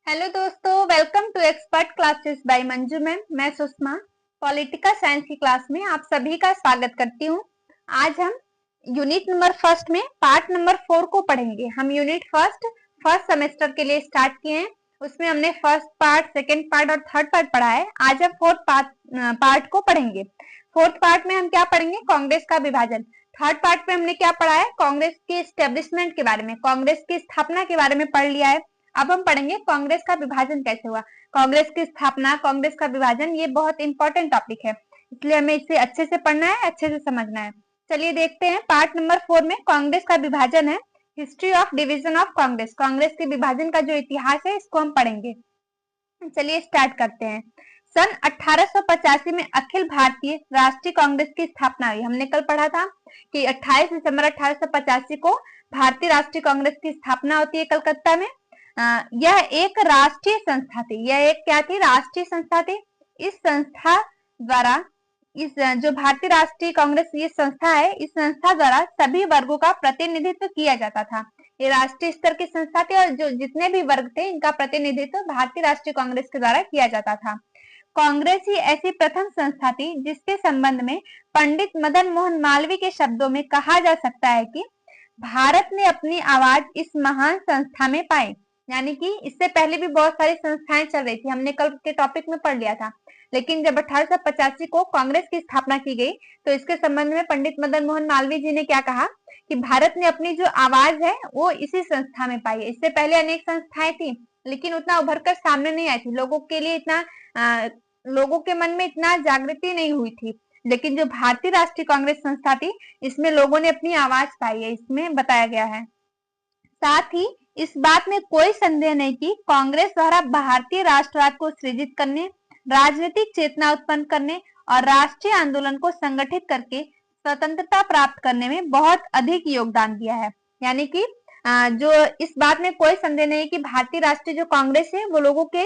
Hello दोस्तों, welcome to expert classes by Manju ma'am. मैं Sushma political science की क्लास में आप सभी का स्वागत करती हूँ। आज हम यूनिट नंबर फर्स्ट में पार्ट नंबर 4 को पढ़ेंगे। हम यूनिट फर्स्ट सेमेस्टर के लिए स्टार्ट किए हैं। उसमें हमने फर्स्ट पार्ट, सेकेंड पार्ट और थर्ड पार्ट पढ़ा है। आज हम फोर्थ पार्ट को पढ़ेंगे। फोर्थ पार्ट में हम क्या पढ़ेंगे? कांग्रेस का विभाजन। थर्ड पार्ट में हमने क्या पढ़ा है? कांग्रेस के एस्टेब्लिशमेंट के बारे में, कांग्रेस की स्थापना के बारे में पढ़ लिया है। अब हम पढ़ेंगे कांग्रेस का विभाजन कैसे हुआ। कांग्रेस की स्थापना, कांग्रेस का विभाजन, ये बहुत इंपॉर्टेंट टॉपिक है, इसलिए हमें इसे अच्छे से पढ़ना है, अच्छे से समझना है। चलिए देखते हैं। पार्ट नंबर 4 में कांग्रेस का विभाजन है, history of division of Congress. Congress के विभाजन का जो इतिहास है, इसको हम पढ़ेंगे। चलिए स्टार्ट करते हैं। सन 1885 में अखिल भारतीय राष्ट्रीय कांग्रेस की स्थापना हुई। हमने कल पढ़ा था कि 28 दिसंबर 1885 को भारतीय राष्ट्रीय कांग्रेस की स्थापना होती है कलकत्ता में। यह एक राष्ट्रीय संस्था थी। यह एक क्या थी? राष्ट्रीय संस्था थी। इस संस्था द्वारा, इस जो भारतीय राष्ट्रीय कांग्रेस ये संस्था है, इस संस्था द्वारा सभी वर्गों का प्रतिनिधित्व किया जाता था। ये राष्ट्रीय स्तर की संस्था थी और जो जितने भी वर्ग थे, इनका प्रतिनिधित्व भारतीय राष्ट्रीय कांग्रेस के द्वारा किया जाता था। कांग्रेस ही ऐसी प्रथम संस्था थी जिसके संबंध में पंडित मदन मोहन मालवीय के शब्दों में कहा जा सकता है कि भारत ने अपनी आवाज इस महान संस्था में पाई। यानी कि इससे पहले भी बहुत सारी संस्थाएं चल रही थी, हमने कल के टॉपिक में पढ़ लिया था। लेकिन जब 1885 को कांग्रेस की स्थापना की गई, तो इसके संबंध में पंडित मदन मोहन मालवीय जी ने क्या कहा कि भारत ने अपनी जो आवाज है वो इसी संस्था में पाई है। इससे पहले अनेक संस्थाएं थी, लेकिन उतना उभर कर सामने नहीं आई थी, लोगों के लिए इतना लोगों के मन में इतना जागृति नहीं हुई थी। लेकिन जो भारतीय राष्ट्रीय कांग्रेस संस्था थी, इसमें लोगों ने अपनी आवाज पाई है, इसमें बताया गया है। साथ ही इस बात में कोई संदेह नहीं कि कांग्रेस द्वारा भारतीय राष्ट्रवाद को सृजित करने, राजनीतिक चेतना उत्पन्न करने और राष्ट्रीय आंदोलन को संगठित करके स्वतंत्रता प्राप्त करने में बहुत अधिक योगदान दिया है। यानी कि जो इस बात में कोई संदेह नहीं कि भारतीय राष्ट्रीय जो कांग्रेस है, वो लोगों के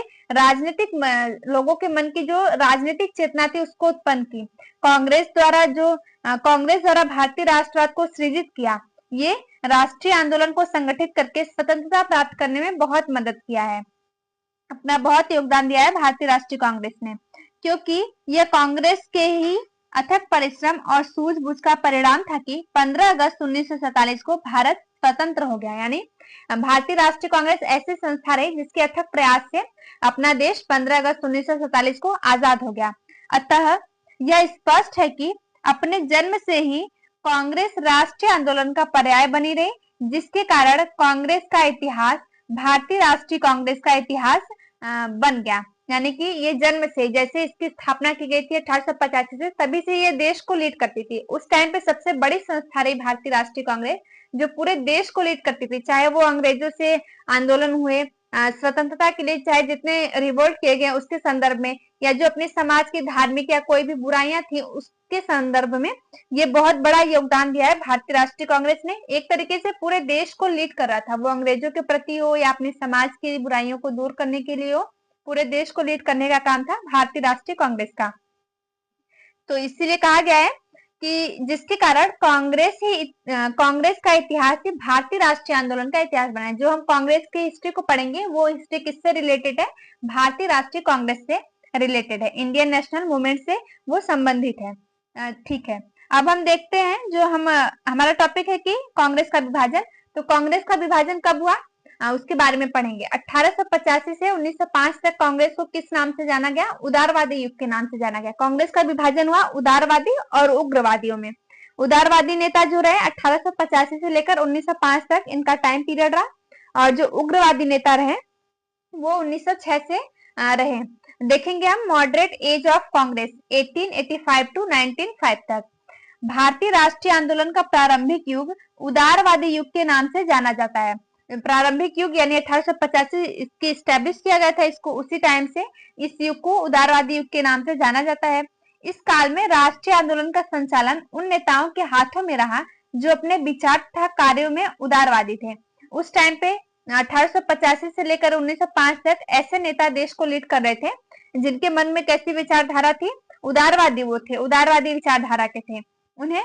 लोगों के मन की जो राजनीतिक चेतना थी उसको उत्पन्न की। कांग्रेस द्वारा भारतीय राष्ट्रवाद को सृजित किया। ये राष्ट्रीय आंदोलन को संगठित करके स्वतंत्रता प्राप्त करने में बहुत मदद किया है, अपना बहुत योगदान दिया है भारतीय राष्ट्रीय कांग्रेस ने। क्योंकि यह कांग्रेस के ही अथक परिश्रम और सूझबूझ का परिणाम था कि 15 अगस्त 1947 को भारत स्वतंत्र हो गया। यानी भारतीय राष्ट्रीय कांग्रेस ऐसी संस्था रही जिसके अथक प्रयास से अपना देश 15 अगस्त 1947 को आजाद हो गया। अतः यह स्पष्ट है कि अपने जन्म से ही कांग्रेस राष्ट्रीय आंदोलन का पर्याय बनी रही, जिसके कारण कांग्रेस का इतिहास भारतीय राष्ट्रीय कांग्रेस का इतिहास बन गया। यानी कि ये जन्म से, जैसे इसकी स्थापना की गई थी 1885 से, तभी से ये देश को लीड करती थी। उस टाइम पे सबसे बड़ी संस्था रही भारतीय राष्ट्रीय कांग्रेस, जो पूरे देश को लीड करती थी। चाहे वो अंग्रेजों से आंदोलन हुए स्वतंत्रता के लिए, चाहे जितने रिवोल्ट किए गए उसके संदर्भ में, या जो अपने समाज की धार्मिक या कोई भी बुराइयां थी उसके संदर्भ में, ये बहुत बड़ा योगदान दिया है भारतीय राष्ट्रीय कांग्रेस ने। एक तरीके से पूरे देश को लीड कर रहा था, वो अंग्रेजों के प्रति हो या अपने समाज की बुराइयों को दूर करने के लिए हो, पूरे देश को लीड करने का काम था भारतीय राष्ट्रीय कांग्रेस का। तो इसीलिए कहा गया है कि जिसके कारण कांग्रेस का इतिहास ही भारतीय राष्ट्रीय आंदोलन का इतिहास बना है। जो हम कांग्रेस की हिस्ट्री को पढ़ेंगे, वो हिस्ट्री किससे रिलेटेड है? भारतीय राष्ट्रीय कांग्रेस से रिलेटेड है, इंडियन नेशनल मूवमेंट से वो संबंधित है। ठीक है, अब हम देखते हैं जो हमारा टॉपिक है कि कांग्रेस का विभाजन। तो कांग्रेस का विभाजन कब हुआ, उसके बारे में पढ़ेंगे। 1885 से 1905 तक कांग्रेस को किस नाम से जाना गया? उदारवादी युग के नाम से जाना गया। कांग्रेस का विभाजन हुआ उदारवादी और उग्रवादियों में। उदारवादी नेता जो रहे 1885 से लेकर 1905 तक, इनका टाइम पीरियड रहा, और जो उग्रवादी नेता रहे वो 1906 से रहे। देखेंगे हम moderate age of Congress 1885 to 1905 तक। भारतीय राष्ट्रीय आंदोलन का प्रारंभिक युग उदारवादी युग के नाम से जाना जाता है। प्रारंभिक युग यानी 1885 इसकी स्टैब्लिश किया गया था, इसको उसी टाइम से इस युग को उदारवादी युग के नाम से जाना जाता है। इस काल में राष्ट्रीय आंदोलन का संचालन उन नेताओं के हाथों में रहा जो अपने विचार तथा कार्यों में उदारवादी थे। उस टाइम पे 1885 से लेकर 1905 तक ऐसे नेता देश को लीड कर रहे थे जिनके मन में कैसी विचारधारा थी? उदारवादी वो थे, उदारवादी विचारधारा के थे। उन्हें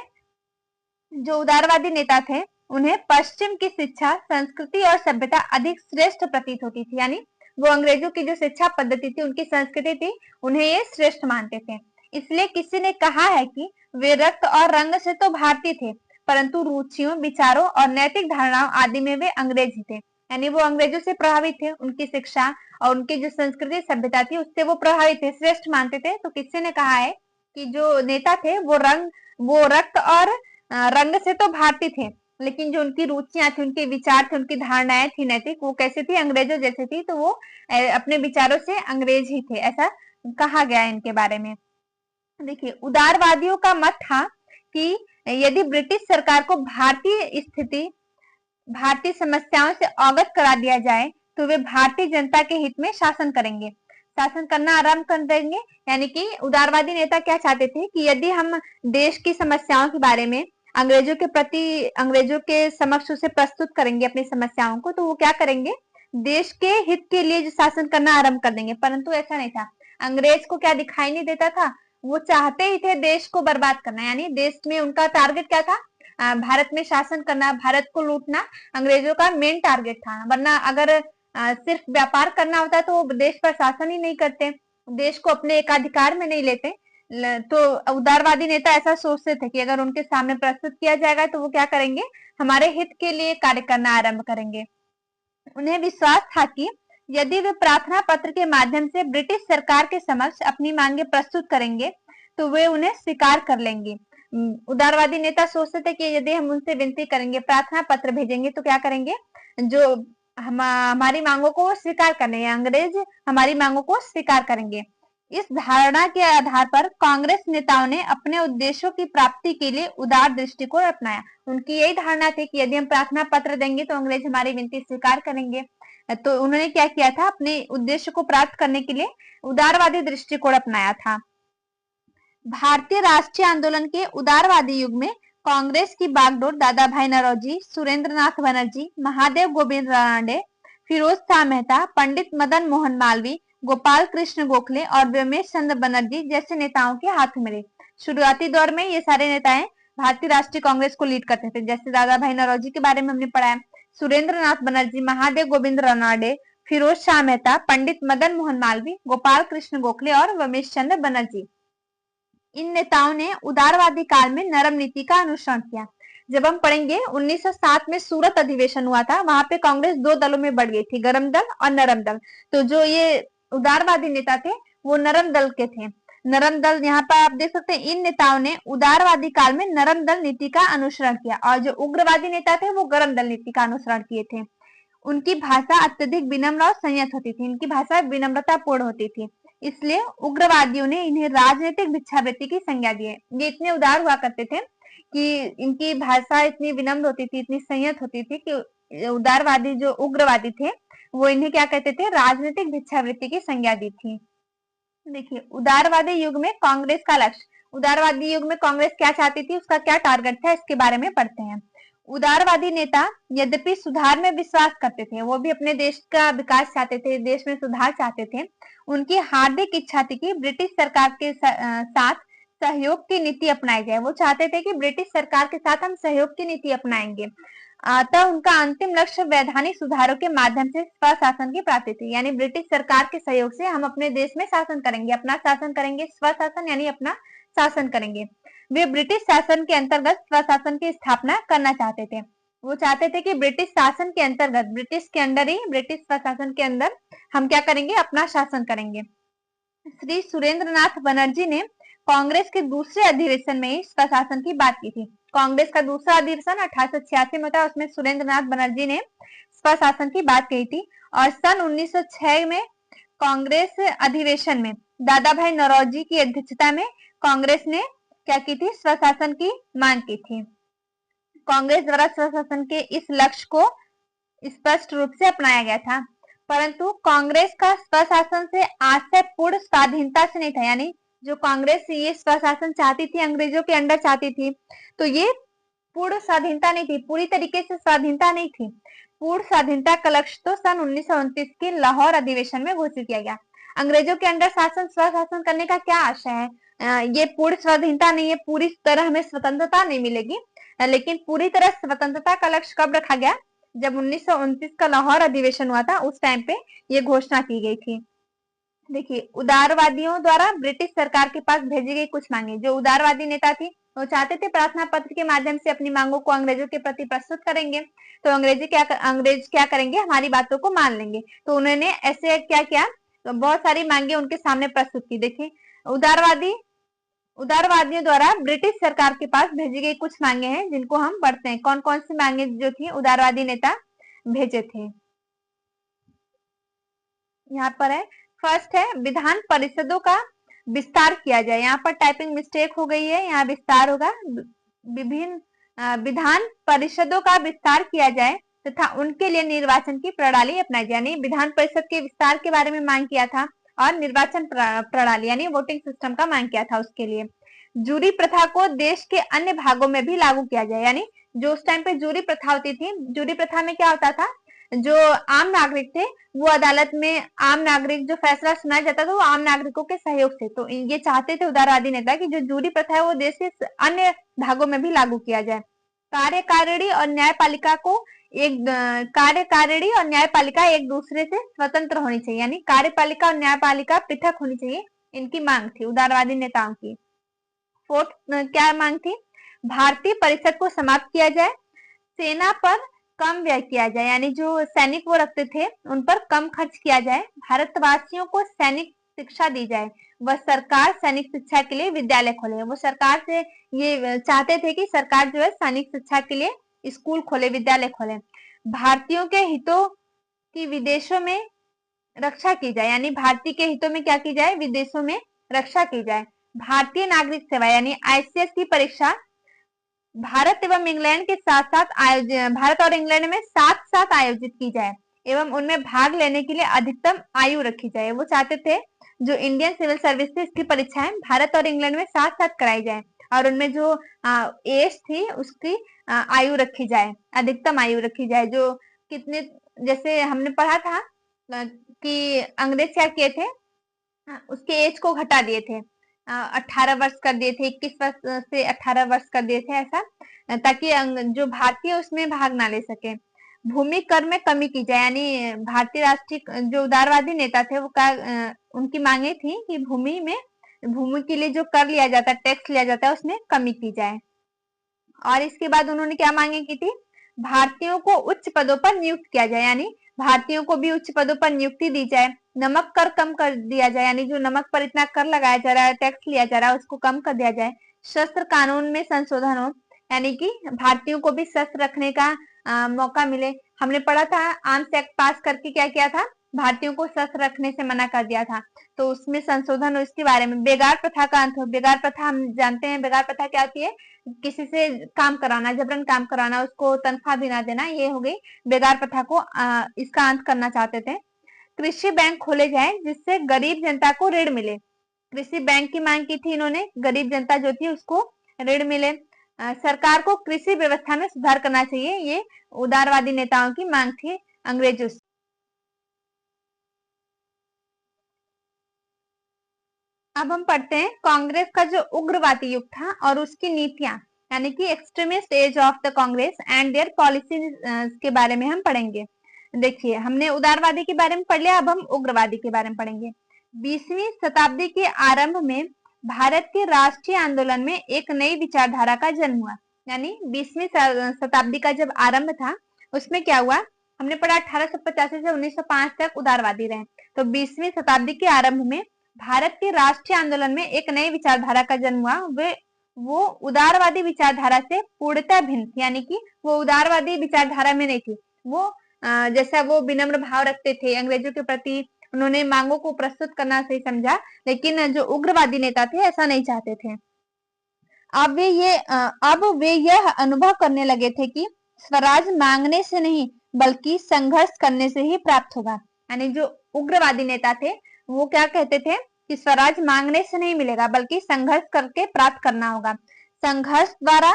जो उदारवादी नेता थे, उन्हें पश्चिम की शिक्षा, संस्कृति और सभ्यता अधिक श्रेष्ठ प्रतीत होती थी। यानी वो अंग्रेजों की जो शिक्षा पद्धति थी, उनकी संस्कृति थी, उन्हें ये श्रेष्ठ मानते थे। इसलिए किसी ने कहा है कि वे रक्त और रंग से तो भारतीय थे, परंतु रुचियों, विचारों और नैतिक धारणाओं आदि में वे अंग्रेज ही थे। यानी वो अंग्रेजों से प्रभावित थे, उनकी शिक्षा और उनकी जो संस्कृति सभ्यता थी उससे वो प्रभावित थे, श्रेष्ठ मानते थे। तो किसी ने कहा है कि जो नेता थे वो रक्त और रंग से तो भारतीय थे, लेकिन जो उनकी रुचियां थी, उनके विचार थे, उनकी धारणाएं थी नैतिक, वो कैसे थी, अंग्रेजों जैसे थी। तो वो अपने विचारों से अंग्रेज ही थे, ऐसा कहा गया है इनके बारे में। देखिए, उदारवादियों का मत था कि यदि ब्रिटिश सरकार को भारतीय समस्याओं से अवगत करा दिया जाए तो वे भारतीय जनता के हित में शासन करेंगे, शासन करना आरंभ कर देंगे। यानी कि उदारवादी नेता क्या चाहते थे कि यदि हम देश की समस्याओं के बारे में अंग्रेजों के समक्ष उसे प्रस्तुत करेंगे अपनी समस्याओं को, तो वो क्या करेंगे, देश के हित के लिए जो शासन करना आरंभ कर देंगे। परंतु ऐसा नहीं था, अंग्रेज को क्या दिखाई नहीं देता था, वो चाहते ही थे देश को बर्बाद करना। यानी देश में उनका टारगेट क्या था, भारत में शासन करना, भारत को लूटना अंग्रेजों का मेन टारगेट था। वरना अगर सिर्फ व्यापार करना होता तो वो देश पर शासन ही नहीं करते, देश को अपने एकाधिकार में नहीं लेते। तो उदारवादी नेता ऐसा सोचते थे कि अगर उनके सामने प्रस्तुत किया जाएगा तो वो क्या करेंगे, हमारे हित के लिए कार्य करना आरंभ करेंगे। उन्हें विश्वास था कि यदि वे प्रार्थना पत्र के माध्यम से ब्रिटिश सरकार के समक्ष अपनी मांगे प्रस्तुत करेंगे तो वे उन्हें स्वीकार कर लेंगे। उदारवादी नेता सोचते थे कि यदि हम उनसे विनती करेंगे, प्रार्थना पत्र भेजेंगे, तो क्या करेंगे, जो हमारी मांगों को स्वीकार करेंगे, अंग्रेज हमारी मांगों को स्वीकार करेंगे। इस धारणा के आधार पर कांग्रेस नेताओं ने अपने उद्देश्यों की प्राप्ति के लिए उदार दृष्टिकोण अपनाया। उनकी यही धारणा थी कि यदि हम प्रार्थना पत्र देंगे तो अंग्रेज हमारी विनती स्वीकार करेंगे। तो उन्होंने क्या किया था, अपने उद्देश्य को प्राप्त करने के लिए उदारवादी दृष्टिकोण अपनाया था। भारतीय राष्ट्रीय आंदोलन के उदारवादी युग में कांग्रेस की बागडोर दादा भाई नौरोजी, सुरेंद्रनाथ बनर्जी, महादेव गोविंद रानडे, फिरोज शाह मेहता, पंडित मदन मोहन मालवीय, गोपाल कृष्ण गोखले और व्योमेश चंद्र बनर्जी जैसे नेताओं के हाथ में रही। शुरुआती दौर में ये सारे नेताएं भारतीय राष्ट्रीय कांग्रेस को लीड करते थे। जैसे दादा भाई नौरोजी के बारे में हमने पढ़ा है, सुरेंद्रनाथ बनर्जी, महादेव गोविंद रानडे, फिरोज शाह मेहता, पंडित मदन मोहन मालवीय, गोपाल कृष्ण गोखले और व्योमेश चंद्र बनर्जी। इन नेताओं ने उदारवादी काल में नरम नीति का अनुसरण किया। जब हम पढ़ेंगे 1907 में सूरत अधिवेशन हुआ था, वहां पे कांग्रेस दो दलों में बढ़ गई थी, गर्म दल और नरम दल। तो जो ये उदारवादी नेता थे वो नरम दल के थे। नरम दल, यहाँ पर आप देख सकते हैं, इन नेताओं ने उदारवादी काल में नरम दल नीति का अनुसरण किया और जो उग्रवादी नेता थे वो गर्म दल नीति का अनुसरण किए थे। उनकी भाषा अत्यधिक विनम्र और संयत होती थी, इनकी भाषा विनम्रता पूर्ण होती थी, इसलिए उग्रवादियों ने इन्हें राजनीतिक भिक्षावृत्ति की संज्ञा दी है। ये इतने उदार हुआ करते थे कि इनकी भाषा इतनी विनम्र होती थी, इतनी संयत होती थी कि उदारवादी जो उग्रवादी थे वो इन्हें क्या कहते थे, राजनीतिक भिक्षावृत्ति की संज्ञा दी थी। देखिए, उदारवादी युग में कांग्रेस का लक्ष्य, उदारवादी युग में कांग्रेस क्या चाहती थी, उसका क्या टारगेट था, इसके बारे में पढ़ते हैं। उदारवादी नेता यद्यपि सुधार में विश्वास करते थे, वो भी अपने देश का विकास चाहते थे, देश में सुधार चाहते थे। उनकी हार्दिक इच्छा थी कि ब्रिटिश सरकार के साथ सहयोग की नीति अपनाई जाए। वो चाहते थे कि ब्रिटिश सरकार के साथ हम सहयोग की नीति अपनाएंगे। अतः उनका अंतिम लक्ष्य वैधानिक सुधारों के माध्यम से स्वशासन की प्राप्ति थी। यानी ब्रिटिश सरकार के सहयोग से हम अपने देश में शासन करेंगे, अपना शासन करेंगे, स्वशासन यानी अपना शासन करेंगे। वे ब्रिटिश शासन के अंतर्गत स्वशासन की स्थापना करना चाहते थे। वो चाहते थे कि ब्रिटिश शासन के अंतर्गत, ब्रिटिश के अंदर ही, ब्रिटिश स्वशासन के अंदर हम क्या करेंगे, अपना शासन करेंगे। श्री सुरेंद्रनाथ बनर्जी ने कांग्रेस के दूसरे अधिवेशन में ही स्वशासन की बात की थी। कांग्रेस का दूसरा अधिवेशन 1886 में था, उसमें सुरेंद्रनाथ बनर्जी ने स्वशासन की बात कही थी। और सन 1906 में कांग्रेस अधिवेशन में दादा भाई नौरोजी की अध्यक्षता में कांग्रेस ने क्या की थी, स्वशासन की मांग की थी। कांग्रेस द्वारा स्वशासन के इस लक्ष्य को स्पष्ट रूप से अपनाया गया था, परंतु कांग्रेस का स्वशासन से आशय पूर्ण स्वाधीनता से नहीं था। यानी जो कांग्रेस ये स्वशासन चाहती थी, अंग्रेजों के अंडर चाहती थी, तो ये पूर्ण स्वाधीनता नहीं थी, पूरी तरीके से स्वाधीनता नहीं थी। पूर्ण स्वाधीनता का लक्ष्य तो सन 1929 के लाहौर अधिवेशन में घोषित किया गया। अंग्रेजों के अंडर शासन, स्वशासन करने का क्या आशय है, ये पूर्ण स्वाधीनता नहीं है, पूरी तरह हमें स्वतंत्रता नहीं मिलेगी, लेकिन पूरी तरह स्वतंत्रता का लक्ष्य कब रखा गया, जब 1929 का लाहौर अधिवेशन हुआ था उस टाइम पे ये घोषणा की गई थी। देखिए, उदारवादियों द्वारा ब्रिटिश सरकार के पास भेजी गई कुछ मांगे। जो उदारवादी नेता थी वो चाहते थे प्रार्थना पत्र के माध्यम से अपनी मांगों को अंग्रेजों के प्रति प्रस्तुत करेंगे, तो अंग्रेज क्या करेंगे, हमारी बातों को मान लेंगे। तो उन्होंने ऐसे क्या किया, तो बहुत सारी मांगे उनके सामने प्रस्तुत की। देखिए, उदारवादियों द्वारा ब्रिटिश सरकार के पास भेजी गई कुछ मांगे हैं जिनको हम पढ़ते हैं। कौन कौन सी मांगे जो थी उदारवादी नेता भेजे थे, यहाँ पर है। फर्स्ट है विधान परिषदों का विस्तार किया जाए। यहाँ पर टाइपिंग मिस्टेक हो गई है, यहाँ विस्तार होगा। विभिन्न विधान परिषदों का विस्तार किया जाए तथा उनके लिए निर्वाचन की प्रणाली अपनाई जाए। यानी विधान परिषद के विस्तार के बारे में मांग किया था और निर्वाचन प्रणाली यानी वोटिंग सिस्टम का मांग किया था उसके लिए। जूरी प्रथा को देश के अन्य भागों में भी लागू किया जाए। यानी जो उस टाइम पे जूरी प्रथा होती थी, जूरी प्रथा में क्या होता था, जो आम नागरिक थे वो अदालत में आम नागरिक जो फैसला सुनाया जाता था वो आम नागरिकों के सहयोग से। तो ये चाहते थे उदारवादी नेता कि जो जूरी प्रथा है वो देश के अन्य भागों में भी लागू किया जाए। कार्यकारिणी और न्यायपालिका एक दूसरे से स्वतंत्र होनी चाहिए। यानी कार्यपालिका और न्यायपालिका पृथक होनी चाहिए, इनकी मांग थी उदारवादी नेताओं की। फोर्थ क्या मांग थी, भारतीय परिषद को समाप्त किया जाए, सेना पर कम व्यय किया जाए। यानी जो सैनिक वो रखते थे उन पर कम खर्च किया जाए, भारतवासियों को सैनिक शिक्षा दी जाए, वह सरकार सैनिक शिक्षा के लिए विद्यालय खोले। वो सरकार से ये चाहते थे कि सरकार जो है सैनिक शिक्षा के लिए स्कूल खोले, विद्यालय खोले। भारतीयों के हितों की विदेशों में रक्षा की जाए। यानी भारतीय के हितों में क्या की जाए, विदेशों में रक्षा की जाए। भारतीय नागरिक सेवा यानी आईसीएस की परीक्षा भारत और इंग्लैंड में साथ साथ आयोजित की जाए एवं उनमें भाग लेने के लिए अधिकतम आयु रखी जाए। वो चाहते थे जो इंडियन सिविल सर्विस थी इसकी परीक्षाएं भारत और इंग्लैंड में साथ साथ कराई जाए और उनमें जो एज थी उसकी आयु रखी जाए, अधिकतम आयु रखी जाए। जो कितने, जैसे हमने पढ़ा था कि अंग्रेज क्या किए थे, उसके एज को घटा दिए थे, 18 वर्ष कर दिए थे, 21 वर्ष से 18 वर्ष कर दिए थे, ऐसा ताकि जो भारतीय उसमें भाग ना ले सके। भूमि कर में कमी की जाए। यानी भारतीय राष्ट्रीय जो उदारवादी नेता थे वो उनकी मांगे थी कि भूमि के लिए जो कर लिया जाता है, टैक्स लिया जाता है, उसमें कमी की जाए। और इसके बाद उन्होंने क्या मांगे की थी, भारतीयों को उच्च पदों पर नियुक्त किया जाए। यानी भारतीयों को भी उच्च पदों पर नियुक्ति दी जाए। नमक कर कम कर दिया जाए। यानी जो नमक पर इतना कर लगाया जा रहा है, टैक्स लिया जा रहा है, उसको कम कर दिया जाए। शस्त्र कानून में संशोधन हो, यानी कि भारतीयों को भी शस्त्र रखने का मौका मिले। हमने पढ़ा था आर्म्स एक्ट पास करके क्या किया था, भारतीयों को शस्त्र रखने से मना कर दिया था, तो उसमें संशोधन हो। इसके बारे में बेगार प्रथा का अंत हो। बेगार प्रथा हम जानते हैं, बेगार प्रथा क्या होती है, किसी से काम कराना, जबरन काम कराना, उसको तनख्वाह भी ना देना, ये हो गई बेगार प्रथा को इसका अंत करना चाहते थे। कृषि बैंक खोले जाए जिससे गरीब जनता को ऋण मिले। कृषि बैंक की मांग की थी इन्होंने, गरीब जनता जो थी उसको ऋण मिले। सरकार को कृषि व्यवस्था में सुधार करना चाहिए, ये उदारवादी नेताओं की मांग थी अंग्रेजों से। अब हम पढ़ते हैं कांग्रेस का जो उग्रवादी युग था और उसकी नीतियां, यानी कि extremist age of the Congress and their policy के बारे में हम पढ़ेंगे। देखिए, हमने उदारवादी के बारे में पढ़ लिया, अब हम उग्रवादी के बारे में पढ़ेंगे। 20वीं शताब्दी के आरंभ में भारत के राष्ट्रीय आंदोलन में एक नई विचारधारा का जन्म हुआ। यानी 20वीं शताब्दी का जब आरंभ था उसमें क्या हुआ, हमने पढ़ा 1885 से 1905 तक उदारवादी रहे। तो 20वीं शताब्दी के आरंभ में भारत के राष्ट्रीय आंदोलन में एक नई विचारधारा का जन्म हुआ। वो उदारवादी विचारधारा से पूर्णतः भिन्न थी। यानी कि वो उदारवादी विचारधारा में नहीं थी, वो जैसा वो विनम्र भाव रखते थे अंग्रेजों के प्रति, उन्होंने मांगों को प्रस्तुत करना सही समझा, लेकिन जो उग्रवादी नेता थे ऐसा नहीं चाहते थे। अब वे यह अनुभव करने लगे थे कि स्वराज मांगने से नहीं बल्कि संघर्ष करने से ही प्राप्त होगा। यानी जो उग्रवादी नेता थे वो क्या कहते थे कि स्वराज मांगने से नहीं मिलेगा बल्कि संघर्ष करके प्राप्त करना होगा। संघर्ष द्वारा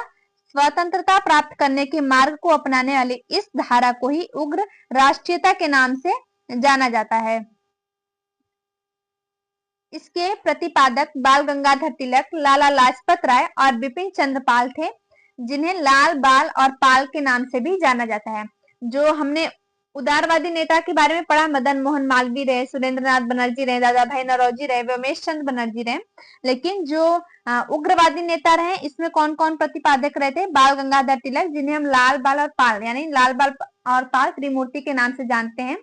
स्वतंत्रता प्राप्त करने के मार्ग को अपनाने वाली इस धारा को ही उग्र राष्ट्रीयता के नाम से जाना जाता है। इसके प्रतिपादक बाल गंगाधर तिलक, लाला लाजपत राय और बिपिन चंद्र पाल थे, जिन्हें लाल, बाल और पाल के नाम से भी जाना जाता है। जो हमने उदारवादी नेता के बारे में पढ़ा, मदन मोहन मालवीय रहे, सुरेंद्रनाथ बनर्जी रहे, दादा भाई नौरोजी रहे, व्योमेश चंद्र बनर्जी रहे। लेकिन जो उग्रवादी नेता रहे, इसमें कौन कौन प्रतिपादक रहे थे? बाल गंगाधर तिलक, जिन्हें हम लाल बाल और पाल यानी लाल बाल और पाल त्रिमूर्ति के नाम से जानते हैं।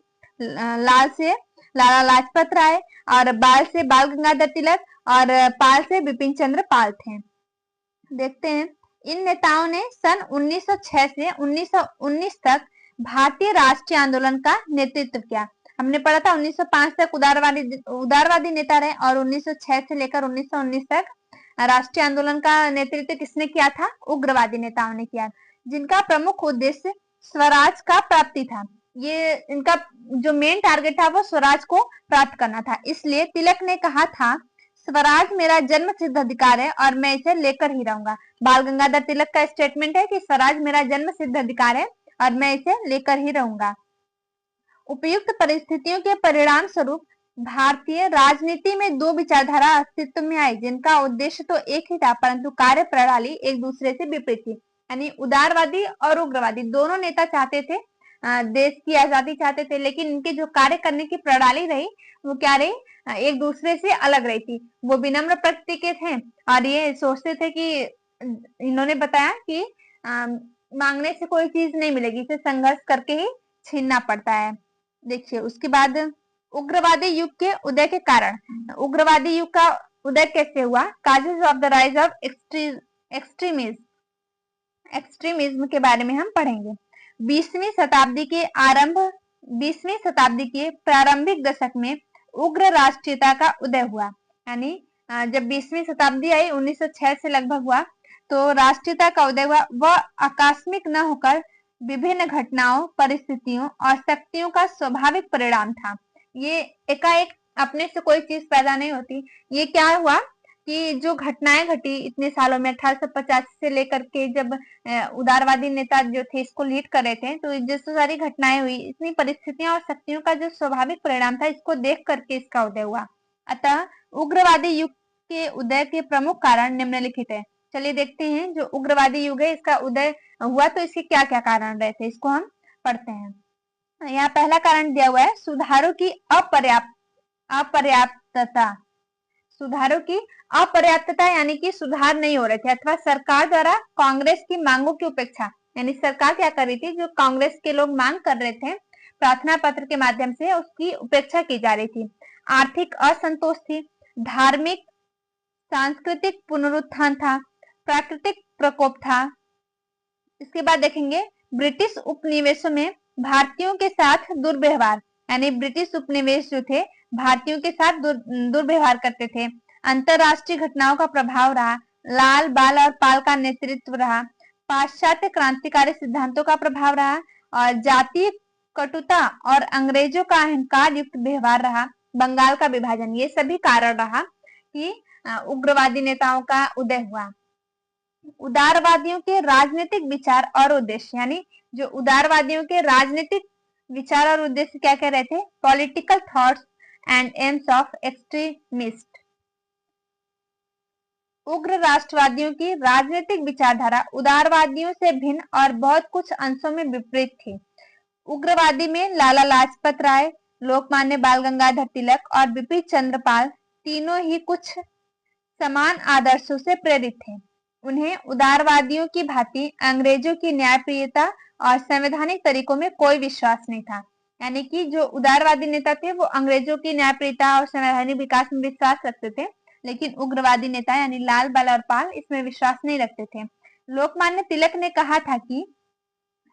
लाल से लाला लाजपत राय और बाल से बाल गंगाधर तिलक और पाल से बिपिन चंद्र पाल थे। देखते हैं, इन नेताओं ने सन 1906 से 1919 तक भारतीय राष्ट्रीय आंदोलन का नेतृत्व किया। हमने पढ़ा था 1905 तक उदारवादी नेता रहे और 1906 से लेकर 1919 तक राष्ट्रीय आंदोलन का नेतृत्व किसने किया था? उग्रवादी नेताओं ने किया, जिनका प्रमुख उद्देश्य स्वराज का प्राप्ति था। ये इनका जो मेन टारगेट था वो स्वराज को प्राप्त करना था। इसलिए तिलक ने कहा था, स्वराज मेरा जन्म सिद्ध अधिकार है और मैं इसे लेकर ही रहूंगा। बाल गंगाधर तिलक का स्टेटमेंट है कि स्वराज मेरा जन्म सिद्ध अधिकार है और मैं इसे लेकर ही रहूंगा। उपयुक्त परिस्थितियों के परिणाम स्वरूप भारतीय राजनीति में दो विचारधारा अस्तित्व में आई, जिनका उद्देश्य तो एक ही था, परंतु कार्य प्रणाली एक दूसरे से विपरीत थी। यानी उदारवादी और उग्रवादी दोनों नेता चाहते थे, देश की आजादी चाहते थे, लेकिन इनके जो कार्य करने की प्रणाली रही वो क्या रही? एक दूसरे से अलग रही थी। वो विनम्र प्रकृति के थे और ये सोचते थे कि इन्होंने बताया कि मांगने से कोई चीज नहीं मिलेगी, इसे संघर्ष करके ही छीनना पड़ता है। देखिए, उसके बाद उग्रवादी युग के उदय के कारण। उग्रवादी युग का उदय कैसे हुआ? Causes of the rise of extremism के बारे में हम पढ़ेंगे। 20वीं शताब्दी के प्रारंभिक दशक में उग्र राष्ट्रीयता का उदय हुआ। यानी जब 20वीं शताब्दी आई, 1906 से लगभग हुआ, तो राष्ट्रीयता का उदय हुआ। वह आकस्मिक न होकर विभिन्न घटनाओं, परिस्थितियों और शक्तियों का स्वाभाविक परिणाम था। ये एकाएक अपने से कोई चीज पैदा नहीं होती। ये क्या हुआ कि जो घटनाएं घटी इतने सालों में, 1885 से लेकर के जब उदारवादी नेता जो थे इसको लीड कर रहे थे, तो जो सारी घटनाएं हुई, इतनी परिस्थितियां और शक्तियों का जो स्वाभाविक परिणाम था, इसको देख करके इसका उदय हुआ। अतः उग्रवादी युग के उदय के प्रमुख कारण निम्नलिखित है। चलिए देखते हैं, जो उग्रवादी युग है इसका उदय हुआ तो इसके क्या क्या कारण रहे थे, इसको हम पढ़ते हैं। यहाँ पहला कारण दिया हुआ है, सुधारों की अपर्याप्तता। सुधारों की अपर्याप्तता यानी कि सुधार नहीं हो रहे थे, अथवा सरकार द्वारा कांग्रेस की मांगों की उपेक्षा। यानी सरकार क्या कर रही थी, जो कांग्रेस के लोग मांग कर रहे थे प्रार्थना पत्र के माध्यम से, उसकी उपेक्षा की जा रही थी। आर्थिक असंतोष थी, धार्मिक सांस्कृतिक पुनरुत्थान था, प्राकृतिक प्रकोप था। इसके बाद देखेंगे, ब्रिटिश उपनिवेशों में भारतीयों के साथ दुर्व्यवहार। यानी ब्रिटिश उपनिवेश जो थे भारतीयों के साथ दुर्व्यवहार करते थे। अंतरराष्ट्रीय घटनाओं का प्रभाव रहा, लाल बाल और पाल का नेतृत्व रहा, पाश्चात्य क्रांतिकारी सिद्धांतों का प्रभाव रहा और जातीय कटुता और अंग्रेजों का अहंकार युक्त व्यवहार रहा, बंगाल का विभाजन, ये सभी कारण रहा कि उग्रवादी नेताओं का उदय हुआ। उदारवादियों के राजनीतिक विचार और उद्देश्य। यानी जो उदारवादियों के राजनीतिक विचार और उद्देश्य क्या कह रहे थे? Political thoughts and AIIMS of extremist. उग्र राष्ट्रवादियों की राजनीतिक विचारधारा उदारवादियों से भिन्न और बहुत कुछ अंशों में विपरीत थी। उग्रवादी में लाला लाजपत राय, लोकमान्य बाल गंगाधर तिलक और बिपिन चंद्र पाल तीनों ही कुछ समान आदर्शों से प्रेरित थे। उन्हें उदारवादियों की भांति अंग्रेजों की न्यायप्रियता और संवैधानिक तरीकों में कोई विश्वास नहीं था। यानी कि जो उदारवादी नेता थे वो अंग्रेजों की न्यायप्रियता और संवैधानिक विकास में विश्वास रखते थे, लेकिन उग्रवादी नेता यानी लाल बाल और पाल इसमें विश्वास नहीं रखते थे। लोकमान्य तिलक ने कहा था कि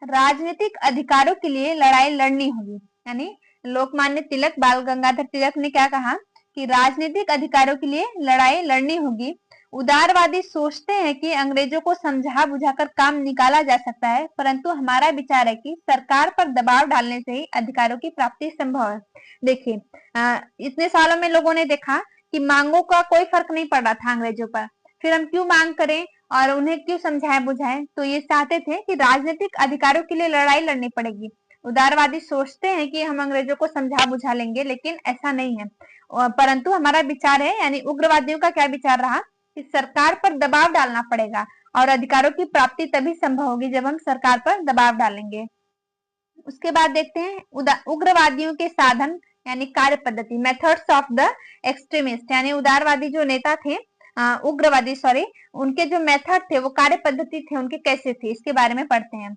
राजनीतिक अधिकारों के लिए लड़ाई लड़नी होगी। यानी लोकमान्य तिलक, बाल गंगाधर तिलक ने क्या कहा कि राजनीतिक अधिकारों के लिए लड़ाई लड़नी होगी। उदारवादी सोचते हैं कि अंग्रेजों को समझा बुझाकर काम निकाला जा सकता है, परंतु हमारा विचार है कि सरकार पर दबाव डालने से ही अधिकारों की प्राप्ति संभव है। देखिए, इतने सालों में लोगों ने देखा कि मांगों का कोई फर्क नहीं पड़ रहा था अंग्रेजों पर, फिर हम क्यों मांग करें और उन्हें क्यों समझाएं बुझाएं? तो ये चाहते थे कि राजनीतिक अधिकारों के लिए लड़ाई लड़नी पड़ेगी। उदारवादी सोचते हैं कि हम अंग्रेजों को समझा बुझा लेंगे, लेकिन ऐसा नहीं है। परंतु हमारा विचार है, यानी उग्रवादियों का क्या विचार रहा कि सरकार पर दबाव डालना पड़ेगा और अधिकारों की प्राप्ति तभी संभव होगी जब हम सरकार पर दबाव डालेंगे। उसके बाद देखते हैं उग्रवादियों के साधन यानी कार्य पद्धति, मेथड्स ऑफ द एक्सट्रीमिस्ट, यानी उदारवादी जो नेता थे, उग्रवादी सॉरी, उनके जो मेथड थे वो कार्य पद्धति थे उनके कैसे थे, इसके बारे में पढ़ते हैं।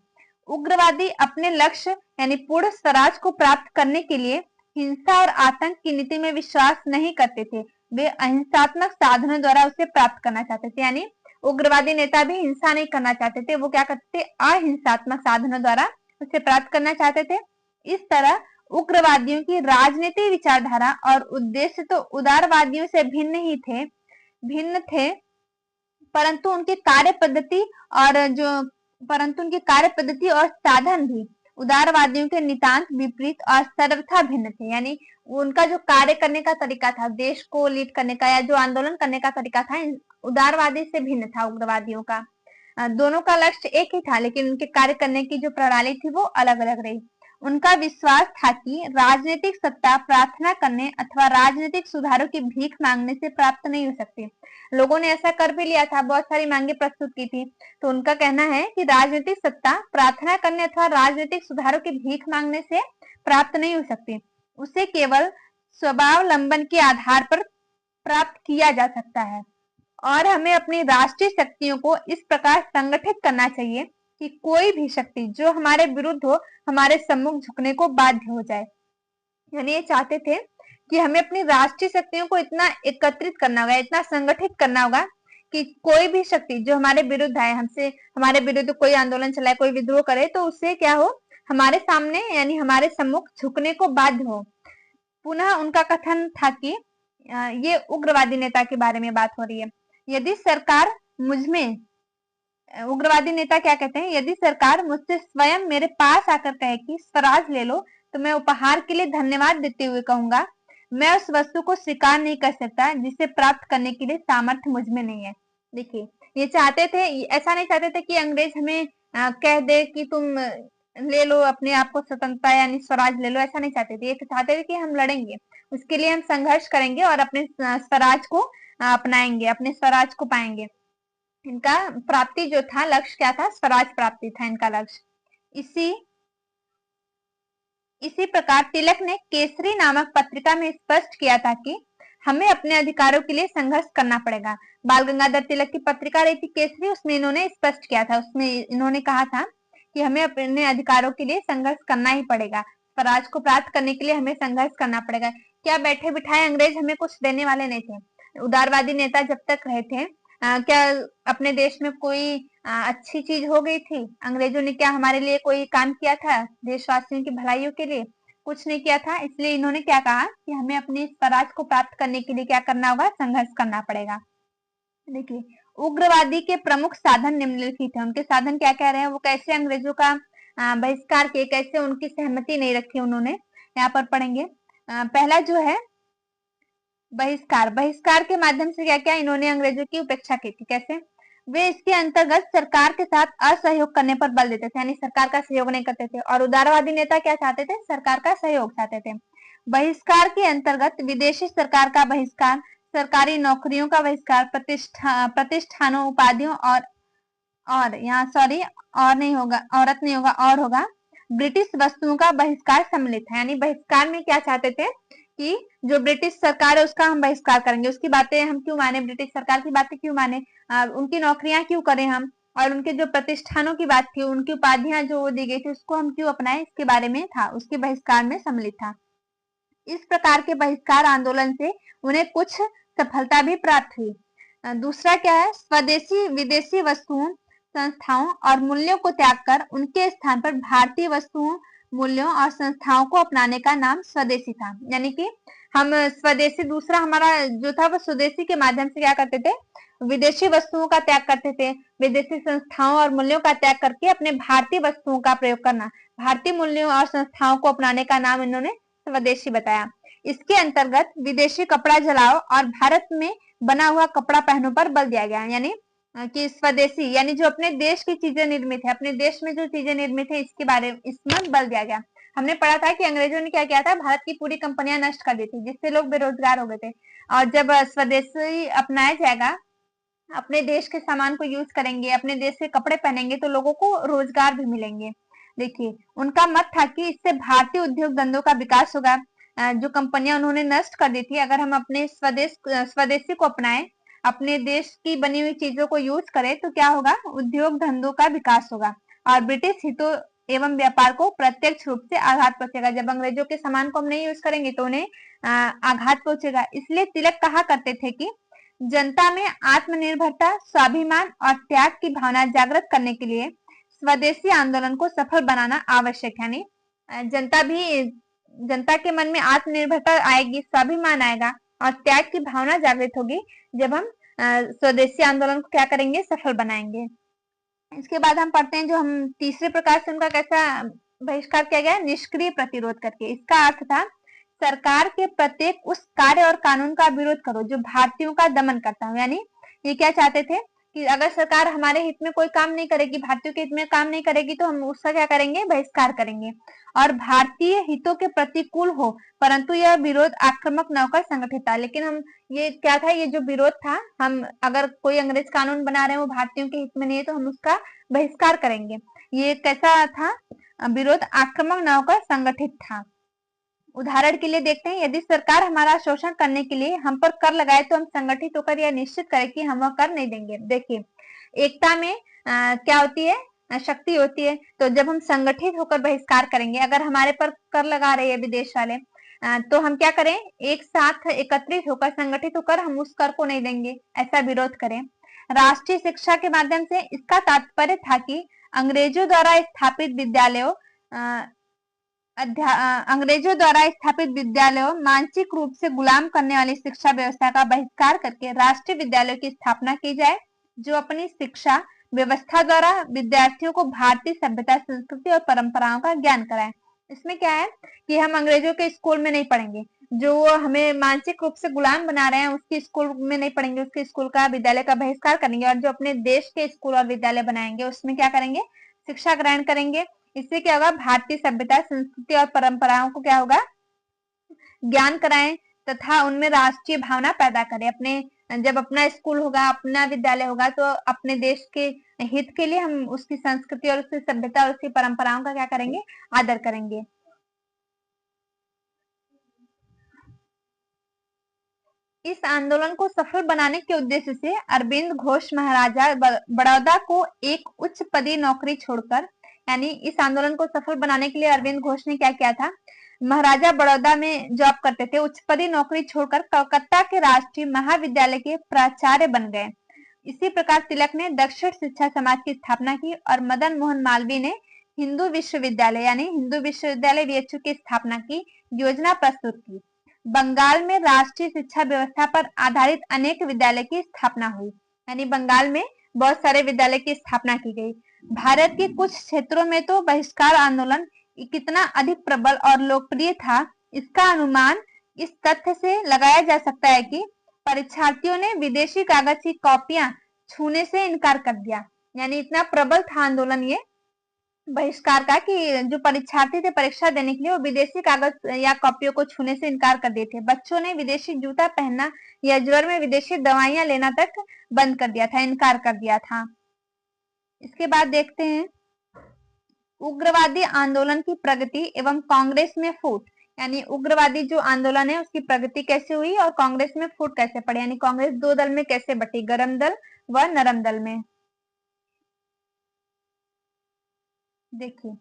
उग्रवादी अपने लक्ष्य यानी पूर्ण स्वराज को प्राप्त करने के लिए हिंसा और आतंक की नीति में विश्वास नहीं करते थे, वे अहिंसात्मक साधनों द्वारा उसे प्राप्त करना चाहते थे। यानी उग्रवादी नेता भी हिंसा नहीं करना चाहते थे, वो क्या करते थे, अहिंसात्मक साधनों द्वारा उसे प्राप्त करना चाहते थे। इस तरह उग्रवादियों की राजनीतिक विचारधारा और उद्देश्य तो उदारवादियों से भिन्न थे, परंतु उनकी कार्य पद्धति और साधन भी उदारवादियों के नितांत विपरीत और सर्वथा भिन्न थे। यानी उनका जो कार्य करने का तरीका था, देश को लीड करने का या जो आंदोलन करने का तरीका था, उदारवादी से भिन्न था उग्रवादियों का। दोनों का लक्ष्य एक ही था, लेकिन उनके कार्य करने की जो प्रणाली थी वो अलग अलग रही। उनका विश्वास था कि राजनीतिक सत्ता प्रार्थना करने अथवा राजनीतिक सुधारों की भीख मांगने से प्राप्त नहीं हो सकती। लोगों ने ऐसा कर भी लिया था, बहुत सारी मांगे प्रस्तुत की थी, तो उनका कहना है कि राजनीतिक सत्ता प्रार्थना करने अथवा राजनीतिक सुधारों की भीख मांगने से प्राप्त नहीं हो सकती, उसे केवल स्वावलंबन के आधार पर प्राप्त किया जा सकता है। और हमें अपनी राष्ट्रीय शक्तियों को इस प्रकार संगठित करना चाहिए कि कोई भी शक्ति जो हमारे विरुद्ध हो हमारे सम्मुख झुकने को बाध्य हो जाए। यानी ये चाहते थे कि हमें अपनी राष्ट्रीय शक्तियों को इतना एकत्रित करना होगा, इतना संगठित करना होगा कि कोई भी शक्ति जो हमारे विरुद्ध आए, हमारे विरुद्ध कोई आंदोलन चलाए, कोई विद्रोह करे, तो उससे क्या हो, हमारे सामने यानी हमारे सम्मुख झुकने को बाध्य हो। पुनः उनका कथन था कि ये उग्रवादी नेता के बारे में बात हो रही है, यदि सरकार मुझमें, उग्रवादी नेता क्या कहते हैं, यदि सरकार मुझसे स्वयं मेरे पास आकर कहे कि स्वराज ले लो, तो मैं उपहार के लिए धन्यवाद देते हुए कहूंगा, मैं उस वस्तु को स्वीकार नहीं कर सकता जिसे प्राप्त करने के लिए सामर्थ्य मुझ में नहीं है। देखिए, ये चाहते थे, ऐसा नहीं चाहते थे कि अंग्रेज हमें कह दे कि तुम ले लो अपने आप को स्वतंत्रता यानी स्वराज ले लो, ऐसा नहीं चाहते थे। ये चाहते थे कि हम लड़ेंगे, उसके लिए हम संघर्ष करेंगे और अपने स्वराज को अपनाएंगे, अपने स्वराज को पाएंगे। इनका प्राप्ति जो था, लक्ष्य क्या था, स्वराज प्राप्ति था इनका लक्ष्य। इसी प्रकार तिलक ने केसरी नामक पत्रिका में स्पष्ट किया था कि हमें अपने अधिकारों के लिए संघर्ष करना पड़ेगा। बाल गंगाधर तिलक की पत्रिका रही थी केसरी, उसमें इन्होंने स्पष्ट किया था, उसमें इन्होंने कहा था कि हमें अपने अधिकारों के लिए संघर्ष करना ही पड़ेगा, स्वराज को प्राप्त करने के लिए हमें संघर्ष करना पड़ेगा। क्या बैठे बिठाए अंग्रेज हमें कुछ देने वाले नहीं थे। उदारवादी नेता जब तक रहे थे, क्या अपने देश में कोई अच्छी चीज हो गई थी? अंग्रेजों ने क्या हमारे लिए कोई काम किया था देशवासियों की भलाइयों के लिए? कुछ नहीं किया था। इसलिए इन्होंने क्या कहा कि हमें अपने स्वराज को प्राप्त करने के लिए क्या करना होगा, संघर्ष करना पड़ेगा। देखिए, उग्रवादी के प्रमुख साधन निम्नलिखित है। उनके साधन क्या कह रहे हैं, वो कैसे अंग्रेजों का बहिष्कार किए, कैसे उनकी सहमति नहीं रखी उन्होंने, यहाँ पर पढ़ेंगे। पहला जो है बहिष्कार, बहिष्कार के माध्यम से क्या क्या इन्होंने अंग्रेजों की उपेक्षा की थी। कैसे? वे इसके अंतर्गत सरकार के साथ असहयोग करने पर बल देते थे, यानी सरकार का सहयोग नहीं करते थे। और उदारवादी नेता क्या चाहते थे, सरकार का सहयोग चाहते थे। बहिष्कार के अंतर्गत विदेशी सरकार का बहिष्कार, सरकारी नौकरियों का बहिष्कार, प्रतिष्ठानों, उपाधियों और यहाँ सॉरी और नहीं होगा, औरत नहीं होगा, और होगा ब्रिटिश वस्तुओं का बहिष्कार सम्मिलित है। यानी बहिष्कार में क्या चाहते थे कि जो ब्रिटिश सरकार है उसका हम बहिष्कार करेंगे, उसकी बातें हम क्यों माने, ब्रिटिश सरकार की बातें क्यों माने, उनकी नौकरियां क्यों करें हम, और उनके जो प्रतिष्ठानों की बात थी, उनकी उपाधियां जो दी गई थी उसको हम क्यों अपनाएं, इसके बारे में था, उसके बहिष्कार में सम्मिलित था। इस प्रकार के बहिष्कार आंदोलन से उन्हें कुछ सफलता भी प्राप्त हुई। दूसरा क्या है, स्वदेशी विदेशी वस्तुओं, संस्थाओं और मूल्यों को त्याग कर उनके स्थान पर भारतीय वस्तुओं, मूल्यों और संस्थाओं को अपनाने का नाम स्वदेशी था। यानी कि हम स्वदेशी, दूसरा हमारा जो था वो स्वदेशी के माध्यम से क्या करते थे, विदेशी वस्तुओं का त्याग करते थे, विदेशी संस्थाओं और मूल्यों का त्याग करके अपने भारतीय वस्तुओं का प्रयोग करना, भारतीय मूल्यों और संस्थाओं को अपनाने का नाम इन्होंने स्वदेशी बताया। इसके अंतर्गत विदेशी कपड़ा जलाओ और भारत में बना हुआ कपड़ा पहनो पर बल दिया गया। यानी कि स्वदेशी यानी जो अपने देश की चीजें निर्मित है, अपने देश में जो चीजें निर्मित है इसमें बल दिया गया। हमने पढ़ा था कि अंग्रेजों ने क्या किया था, भारत की पूरी कंपनियां नष्ट कर दी थी, जिससे लोग बेरोजगार हो गए थे। और जब स्वदेशी अपनाया जाएगा, अपने देश के सामान को यूज करेंगे, अपने देश के कपड़े पहनेंगे, तो लोगों को रोजगार भी मिलेंगे। देखिए, उनका मत था कि इससे भारतीय उद्योग धंधों का विकास होगा। जो कंपनियां उन्होंने नष्ट कर दी थी, अगर हम अपने स्वदेशी को अपनाएं, अपने देश की बनी हुई चीजों को यूज करें तो क्या होगा, उद्योग धंधों का विकास होगा और ब्रिटिश हितों एवं व्यापार को प्रत्यक्ष रूप से आघात पहुंचेगा। जब अंग्रेजों के सामान को हम नहीं यूज करेंगे तो उन्हें आघात पहुंचेगा। इसलिए तिलक कहा करते थे कि जनता में आत्मनिर्भरता, स्वाभिमान और त्याग की भावना जागृत करने के लिए स्वदेशी आंदोलन को सफल बनाना आवश्यक है। यानी जनता के मन में आत्मनिर्भरता आएगी, स्वाभिमान आएगा और त्याग की भावना जागृत होगी जब हम स्वदेशी आंदोलन को क्या करेंगे, सफल बनाएंगे। इसके बाद हम पढ़ते हैं जो हम तीसरे प्रकार से उनका कैसा बहिष्कार किया गया, निष्क्रिय प्रतिरोध करके। इसका अर्थ था सरकार के प्रत्येक उस कार्य और कानून का विरोध करो जो भारतीयों का दमन करता हो। यानी ये क्या चाहते थे कि अगर सरकार हमारे हित में कोई काम नहीं करेगी, भारतीयों के हित में काम नहीं करेगी तो हम उसका क्या करेंगे, बहिष्कार करेंगे। और भारतीय हितों के प्रतिकूल हो, परंतु यह विरोध आक्रामक न होकर संगठित था। लेकिन हम ये क्या था, ये जो विरोध था, हम अगर कोई अंग्रेज कानून बना रहे हैं वो भारतीयों के हित में नहीं है तो हम उसका बहिष्कार करेंगे। ये कैसा था, विरोध आक्रामक न होकर संगठित था। उदाहरण के लिए देखते हैं, यदि सरकार हमारा शोषण करने के लिए हम पर कर लगाए तो हम संगठित होकर यह निश्चित करें कि हम वह कर नहीं देंगे। देखिए, एकता में क्या होती है, शक्ति होती है। तो जब हम संगठित होकर बहिष्कार करेंगे, अगर हमारे पर कर लगा रहे हैं विदेश वाले, तो हम क्या करें, एक साथ एकत्रित होकर, संगठित होकर हम उस कर को नहीं देंगे, ऐसा विरोध करें। राष्ट्रीय शिक्षा के माध्यम से इसका तात्पर्य था कि अंग्रेजों द्वारा स्थापित विद्यालयों मानसिक रूप से गुलाम करने वाली शिक्षा व्यवस्था का बहिष्कार करके राष्ट्रीय विद्यालयों की स्थापना की जाए, जो अपनी शिक्षा व्यवस्था द्वारा विद्यार्थियों को भारतीय सभ्यता, संस्कृति और परंपराओं का ज्ञान कराए। इसमें क्या है कि हम अंग्रेजों के स्कूल में नहीं पढ़ेंगे, जो हमें मानसिक रूप से गुलाम बना रहे हैं उसके स्कूल में नहीं पढ़ेंगे, उसके स्कूल का, विद्यालय का बहिष्कार करेंगे। और जो अपने देश के स्कूल और विद्यालय बनाएंगे उसमें क्या करेंगे, शिक्षा ग्रहण करेंगे। इससे क्या होगा, भारतीय सभ्यता, संस्कृति और परंपराओं को क्या होगा, ज्ञान कराएं तथा उनमें राष्ट्रीय भावना पैदा करें। अपने जब अपना स्कूल होगा, अपना विद्यालय होगा तो अपने देश के हित के लिए हम उसकी संस्कृति और उसकी सभ्यता और उसकी परंपराओं का क्या करेंगे, आदर करेंगे। इस आंदोलन को सफल बनाने के उद्देश्य से अरविंद घोष महाराजा बड़ौदा को एक उच्च पदीय नौकरी छोड़कर, यानी इस आंदोलन को सफल बनाने के लिए अरविंद घोष ने क्या किया था, महाराजा बड़ौदा में जॉब करते थे, उच्च पदीय नौकरी छोड़कर कलकत्ता के राष्ट्रीय महाविद्यालय के प्राचार्य बन गए। इसी प्रकार तिलक ने दक्षिण शिक्षा समाज की स्थापना की और मदन मोहन मालवीय ने हिंदू विश्वविद्यालय, यानी हिंदू विश्वविद्यालय VHU की स्थापना की योजना प्रस्तुत की। बंगाल में राष्ट्रीय शिक्षा व्यवस्था पर आधारित अनेक विद्यालय की स्थापना हुई, यानी बंगाल में बहुत सारे विद्यालय की स्थापना की गई। भारत के कुछ क्षेत्रों में तो बहिष्कार आंदोलन कितना अधिक प्रबल और लोकप्रिय था, इसका अनुमान इस तथ्य से लगाया जा सकता है कि परीक्षार्थियों ने विदेशी कागज की कॉपियां छूने से इनकार कर दिया। यानी इतना प्रबल था आंदोलन ये बहिष्कार का कि जो परीक्षार्थी थे परीक्षा देने के लिए, वो विदेशी कागज या कॉपियों को छूने से इनकार कर दिए थे। बच्चों ने विदेशी जूता पहनना या ज्वर में विदेशी दवाइयां लेना तक बंद कर दिया था, इनकार कर दिया था। इसके बाद देखते हैं उग्रवादी आंदोलन की प्रगति एवं कांग्रेस में फूट, यानी उग्रवादी जो आंदोलन है उसकी प्रगति कैसे हुई और कांग्रेस में फूट कैसे पड़ी, यानी कांग्रेस दो दल में कैसे बटी, गरम दल व नरम दल में। देखिए,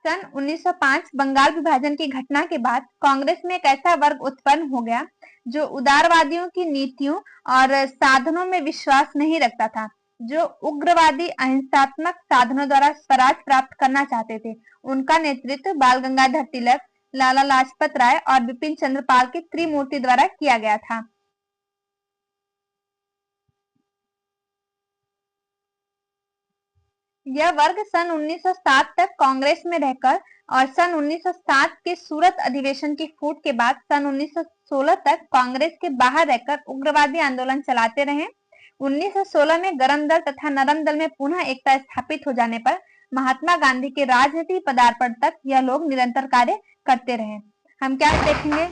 सन 1905 बंगाल विभाजन की घटना के बाद कांग्रेस में एक ऐसा वर्ग उत्पन्न हो गया जो उदारवादियों की नीतियों और साधनों में विश्वास नहीं रखता था, जो उग्रवादी अहिंसात्मक साधनों द्वारा स्वराज प्राप्त करना चाहते थे। उनका नेतृत्व बाल गंगाधर तिलक, लाला लाजपत राय और बिपिन चंद्र पाल की त्रिमूर्ति द्वारा किया गया था। यह वर्ग सन 1907 तक कांग्रेस में रहकर और सन 1907 के सूरत अधिवेशन की फूट के बाद सन 1916 तक कांग्रेस के बाहर रहकर उग्रवादी आंदोलन चलाते रहे। 1916 में गरम दल तथा नरम दल में पुनः एकता स्थापित हो जाने पर महात्मा गांधी के राजनीतिक पदार्पण तक यह लोग निरंतर कार्य करते रहे। हम क्या देखेंगे,